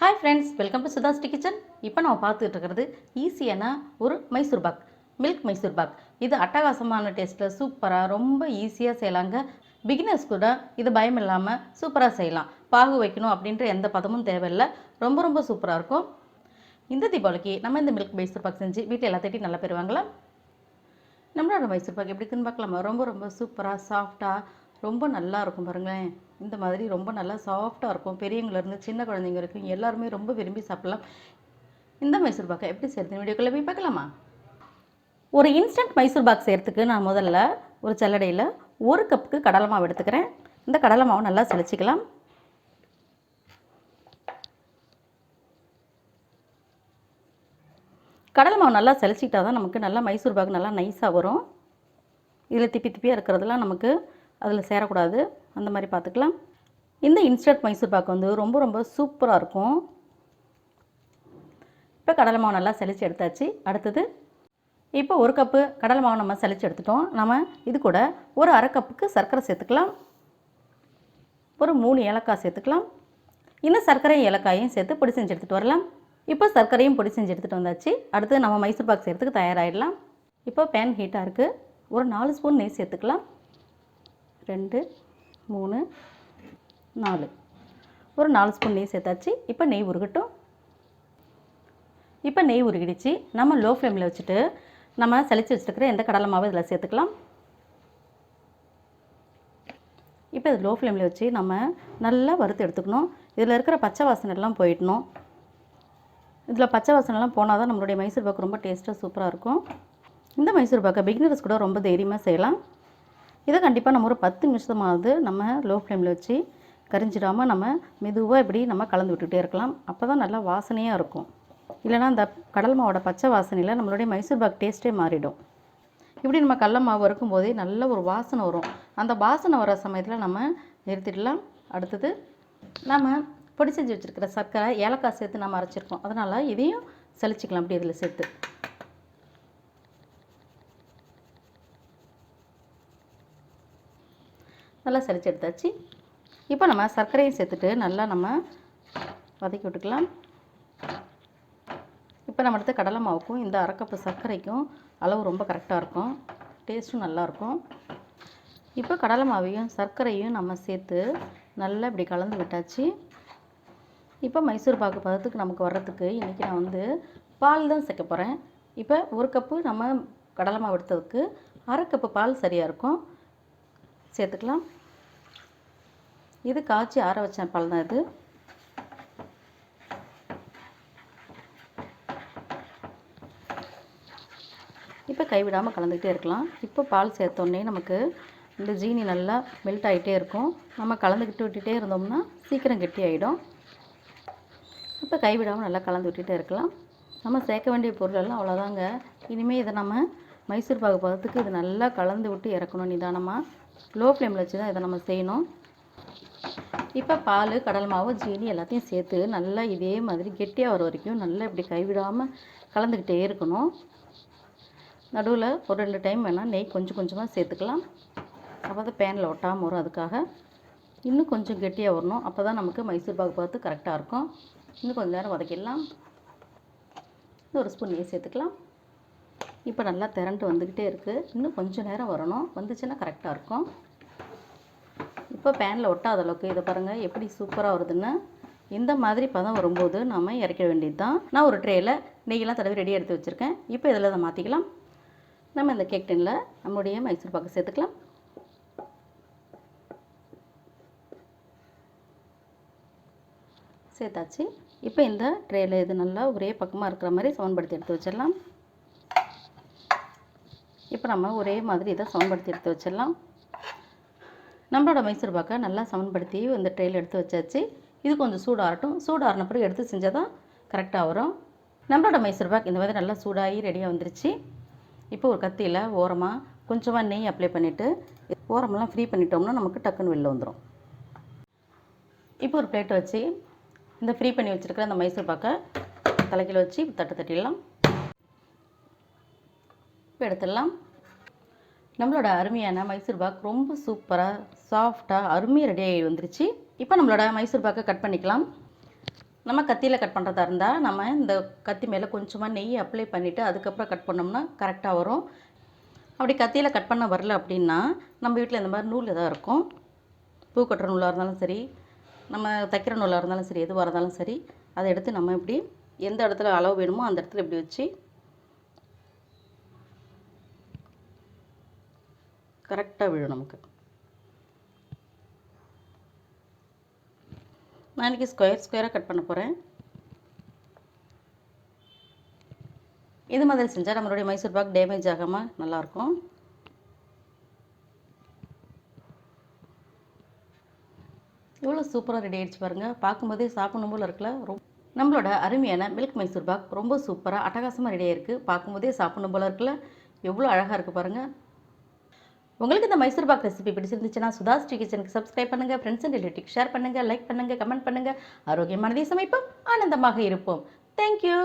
Hi friends, welcome to SudhaSri kitchen. இப்போ நம்ம பார்த்துட்டு இருக்கிறது ஈஸியான ஒரு மைசூர் பாக், மில்க் மைசூர் பாக். இது அட்டகாசமான டேஸ்ட்டில் சூப்பராக ரொம்ப ஈஸியாக செய்யலாங்க. பிகினர்ஸ் கூட இது பயம் இல்லாமல் சூப்பராக செய்யலாம். பாகு வைக்கணும் அப்படின்ற எந்த பதமும் தேவையில்லை. ரொம்ப ரொம்ப சூப்பராக இருக்கும். இந்த தீபாவளிக்கு நம்ம இந்த மில்க் மைசூர் பாக் செஞ்சு வீட்டில் எல்லாத்தையும் நல்லா பெறுவாங்களா? நம்மளோட மைசூர் பாக் எப்படி இருக்குன்னு பார்க்கலாமா? ரொம்ப ரொம்ப சூப்பராக சாஃப்டாக ரொம்ப நல்லா இருக்கும் பாருங்களேன். இந்த மாதிரி ரொம்ப நல்லா சாஃப்டாக இருக்கும். பெரியவங்கலேருந்து சின்ன குழந்தைங்க வரைக்கும் எல்லாருமே ரொம்ப விரும்பி சாப்பிடலாம். இந்த மைசூர் பாக்கை எப்படி செய்யறது வீடியோக்குள்ளே போய் பார்க்கலாமா? ஒரு இன்ஸ்டன்ட் மைசூர் பாக் செய்கிறதுக்கு நான் முதல்ல ஒரு சல்லடையில் 1 கப்புக்கு கடலை மாவு எடுத்துக்கிறேன். இந்த கடலை மாவு நல்லா சலிச்சிக்கலாம். கடலை மாவு நல்லா சலிச்சிக்கிட்டா தான் நமக்கு நல்லா மைசூர் பாக் நல்லா நைஸாக வரும். இதில் திப்பியாக இருக்கிறதுலாம் நமக்கு அதில் சேரக்கூடாது. அந்த மாதிரி பார்த்துக்கலாம். இந்த இன்ஸ்டன்ட் மைசூர் பாக் வந்து ரொம்ப ரொம்ப சூப்பராக இருக்கும். இப்போ கடலை மாவு நல்லா சலிச்சு எடுத்தாச்சு. அடுத்தது இப்போ 1 கப்பு கடலை மாவு நம்ம சலிச்சு எடுத்துட்டோம். நம்ம இது கூட ஒரு 1/2 கப்புக்கு சர்க்கரை சேர்த்துக்கலாம். ஒரு 3 ஏலக்காய் சேர்த்துக்கலாம். இந்த சர்க்கரையும் ஏலக்காயும் சேர்த்து பொடி செஞ்சு எடுத்துகிட்டு வரலாம். இப்போ சர்க்கரையும் பொடி செஞ்சு எடுத்துகிட்டு வந்தாச்சு. அடுத்து நம்ம மைசூர் பாக் செய்கிறதுக்கு தயாராகிடலாம். இப்போ பேன் ஹீட்டாக இருக்குது. ஒரு 4 ஸ்பூன் நெய் சேர்த்துக்கலாம். 2 3 4 ஒரு 4 ஸ்பூன் நெய் சேர்த்தாச்சு. இப்போ நெய் உருகட்டும். இப்போ நெய் உருகிடுச்சு. நம்ம லோ ஃப்ளேமில் வச்சுட்டு நம்ம சலிச்சு வச்சுருக்கிற எந்த கடலை மாவு இதில் சேர்த்துக்கலாம். இப்போ இது லோ ஃப்ளேமில் வச்சு நம்ம நல்லா வறுத்து எடுத்துக்கணும். இதில் இருக்கிற பச்சை வாசனை எல்லாம் போயிடணும். இதில் பச்சை வாசனைலாம் போனால் தான் நம்மளுடைய மைசூர் பாக் ரொம்ப டேஸ்ட்டாக சூப்பராக இருக்கும். இந்த மைசூர் பாக்கை பிகினர்ஸ் கூட ரொம்ப தைரியமாக செய்யலாம். இதை கண்டிப்பாக நம்ம ஒரு 10 நிமிஷமாவது நம்ம லோ ஃப்ளேமில் வச்சு கரிஞ்சிடாமல் நம்ம மெதுவாக இப்படி நம்ம கலந்து விட்டுகிட்டே இருக்கலாம். அப்போ தான் நல்லா வாசனையாக இருக்கும். இல்லைனா அந்த கடல் மாவோட பச்சை வாசனையில் நம்மளுடைய மைசூர் பாக் டேஸ்ட்டே மாறிடும். இப்படி நம்ம கடல மாவு வறுக்கும் போதே நல்ல ஒரு வாசனை வரும். அந்த வாசனை வர சமயத்தில் நம்ம நிறுத்திடலாம். அடுத்தது நம்ம பொடி செஞ்சு வச்சுருக்கிற சர்க்கரை ஏலக்காய் சேர்த்து நம்ம அரைச்சிருக்கோம். அதனால் இதையும் சலிச்சிக்கலாம். அப்படி இதில் சேர்த்து நல்லா சலிச்சு எடுத்தாச்சு. இப்போ நம்ம சர்க்கரையும் சேர்த்துட்டு நல்லா நம்ம வதக்கி விட்டுக்கலாம். இப்போ நம்ம எடுத்த கடலை மாவுக்கும் இந்த 1/2 கப்பு சர்க்கரைக்கும் அளவு ரொம்ப கரெக்டாக இருக்கும். டேஸ்ட்டும் நல்லாயிருக்கும். இப்போ கடலை மாவையும் சர்க்கரையும் நம்ம சேர்த்து நல்லா இப்படி கலந்து விட்டாச்சு. இப்போ மைசூர் பாக்கு பதத்துக்கு நமக்கு வர்றதுக்கு இன்றைக்கி நான் வந்து பால் தான் சேர்க்க போகிறேன். இப்போ 1 கப்பு நம்ம கடலை மாவு எடுத்ததுக்கு 1/2 கப்பு பால் சரியாக இருக்கும். சேர்த்துக்கலாம். இது காய்ச்சி ஆற வச்ச பால் தான் இது. இப்போ கைவிடாமல் கலந்துக்கிட்டே இருக்கலாம். இப்போ பால் சேர்த்தோடனே நமக்கு இந்த ஜீனி நல்லா மெல்ட் ஆகிட்டே இருக்கும். நம்ம கலந்துக்கிட்டு விட்டுகிட்டே இருந்தோம்னா சீக்கிரம் கெட்டி ஆகிடும். இப்போ கைவிடாமல் நல்லா கலந்து விட்டுகிட்டே இருக்கலாம். நம்ம சேர்க்க வேண்டிய பொருளெல்லாம் அவ்வளோதாங்க. இனிமேல் இதை நம்ம மைசூர் பாகு பதத்துக்கு இது நல்லா கலந்து விட்டு இறக்கணும். நிதானமாக லோ ஃப்ளேமில் வச்சு தான் இதை நம்ம செய்யணும். இப்போ பால் கடல் மாவு ஜீனி எல்லாத்தையும் சேர்த்து நல்லா இதே மாதிரி கெட்டியாக வர வரைக்கும் நல்லா இப்படி கைவிடாமல் கலந்துக்கிட்டே இருக்கணும். நடுவில் ஒரு 2 டைம் வேணால் நெய் கொஞ்சம் கொஞ்சமாக சேர்த்துக்கலாம். அப்போ தான் பேனில் ஒட்டாமல் வரும். அதுக்காக இன்னும் கொஞ்சம் கெட்டியாக வரணும். அப்போ தான் நமக்கு மைசூர் பாகு பார்த்து கரெக்டாக இருக்கும். இன்னும் கொஞ்சம் நேரம் வதக்கிடலாம். இன்னும் 1 ஸ்பூன் நெய் சேர்த்துக்கலாம். இப்போ நல்லா திரண்டு வந்துக்கிட்டே இருக்குது. இன்னும் கொஞ்சம் நேரம் வரணும். வந்துச்சுன்னா கரெக்டாக இருக்கும். இப்போ பேனில் ஒட்டாத அளவுக்கு இதை பாருங்கள் எப்படி சூப்பராக வருதுன்னு. இந்த மாதிரி பதம் வரும்போது நம்ம இறக்க வேண்டியது தான். நான் ஒரு ட்ரேயில் நெய்யெல்லாம் தடவி ரெடியாக எடுத்து வச்சுருக்கேன். இப்போ இதில் அதை மாற்றிக்கலாம். நம்ம இந்த கேக் டின்னில் நம்மளுடைய மைசூர் பாக்கு சேர்த்துக்கலாம். சேர்த்தாச்சு. இப்போ இந்த ட்ரேயில் இது நல்லா ஒரே பக்கமாக இருக்கிற மாதிரி சமன்படுத்தி எடுத்து வச்சிடலாம். இப்போ நம்ம ஒரே மாதிரி இதை சமன்படுத்தி எடுத்து வச்சிடலாம். நம்மளோட மைசூர் பாக்கை நல்லா சமன்படுத்தி இந்த ட்ரேயில் எடுத்து வச்சாச்சு. இது கொஞ்சம் சூடாகட்டும். சூடாகின பிறகு எடுத்து செஞ்சால் தான் கரெக்டாக வரும். நம்மளோட மைசூர் பாக் இந்த மாதிரி நல்லா சூடாகி ரெடியாக வந்துருச்சு. இப்போ ஒரு கத்தியில் ஓரமாக கொஞ்சமாக நெய் அப்ளை பண்ணிவிட்டு ஓரமெல்லாம் ஃப்ரீ பண்ணிட்டோம்னா நமக்கு டக்குன்னு வெளில வந்துடும். இப்போ ஒரு பிளேட்டை வச்சு இந்த ஃப்ரீ பண்ணி வச்சுருக்கிற அந்த மைசூர் பாக்கை தலைக்கீழ வச்சு தட்டு தட்டிடலாம். இப்போ எடுத்துடலாம். நம்மளோட அருமையான மைசூர் பாக் ரொம்ப சூப்பராக சாஃப்டாக அருமையாக ரெடி ஆகி வந்துருச்சு. இப்போ நம்மளோட மைசூர் பாக்கை கட் பண்ணிக்கலாம். நம்ம கத்தியில் கட் பண்ணுறதா இருந்தால் நம்ம இந்த கத்தி மேலே கொஞ்சமாக நெய் அப்ளை பண்ணிவிட்டு அதுக்கப்புறம் கட் பண்ணோம்னா கரெக்டாக வரும். அப்படி கத்தியில் கட் பண்ண வரல அப்படின்னா நம்ம வீட்டில் இந்த மாதிரி நூல் எதாவது இருக்கும், பூ கட்டுற நூலாக இருந்தாலும் சரி, நம்ம தைக்கிற நூலாக இருந்தாலும் சரி, எதுவாக இருந்தாலும் சரி, அதை எடுத்து நம்ம இப்படி எந்த இடத்துல அளவு வேணுமோ அந்த இடத்துல இப்படி வச்சு கரெக்டாக விழும் நமக்கு. நான் இன்றைக்கி ஸ்கொயராக கட் பண்ண போகிறேன். இது மாதிரி செஞ்சால் நம்மளுடைய மைசூர் பாக் டேமேஜ் ஆகாமல் நல்லாயிருக்கும். எவ்வளோ சூப்பராக ரெடி ஆகிடுச்சு பாருங்கள். பார்க்கும்போதே சாப்பிடணும் போல் இருக்குல்ல. நம்மளோட அருமையான மில்க் மைசூர் பாக் ரொம்ப சூப்பராக அட்டகாசமாக ரெடி ஆகிருக்கு. பார்க்கும்போதே சாப்பிடணும் போல் இருக்குல்ல. எவ்வளோ அழகாக இருக்குது பாருங்கள். உங்களுக்கு இந்த மைசூர் பாக் ரெசிபி பிடிச்சிருந்துச்சுன்னா சுதாஸ்ரீ கிச்சனுக்கு சப்ஸ்கிரைப் பண்ணுங்கள், ஃப்ரெண்ட்ஸ் அண்ட் ரிலேட்டிவ் ஷேர் பண்ணுங்கள், லைக் பண்ணுங்கள், கமெண்ட் பண்ணுங்கள். ஆரோக்கியமானதை சமைப்போம், ஆனந்தமாக இருப்போம். தேங்க்யூ.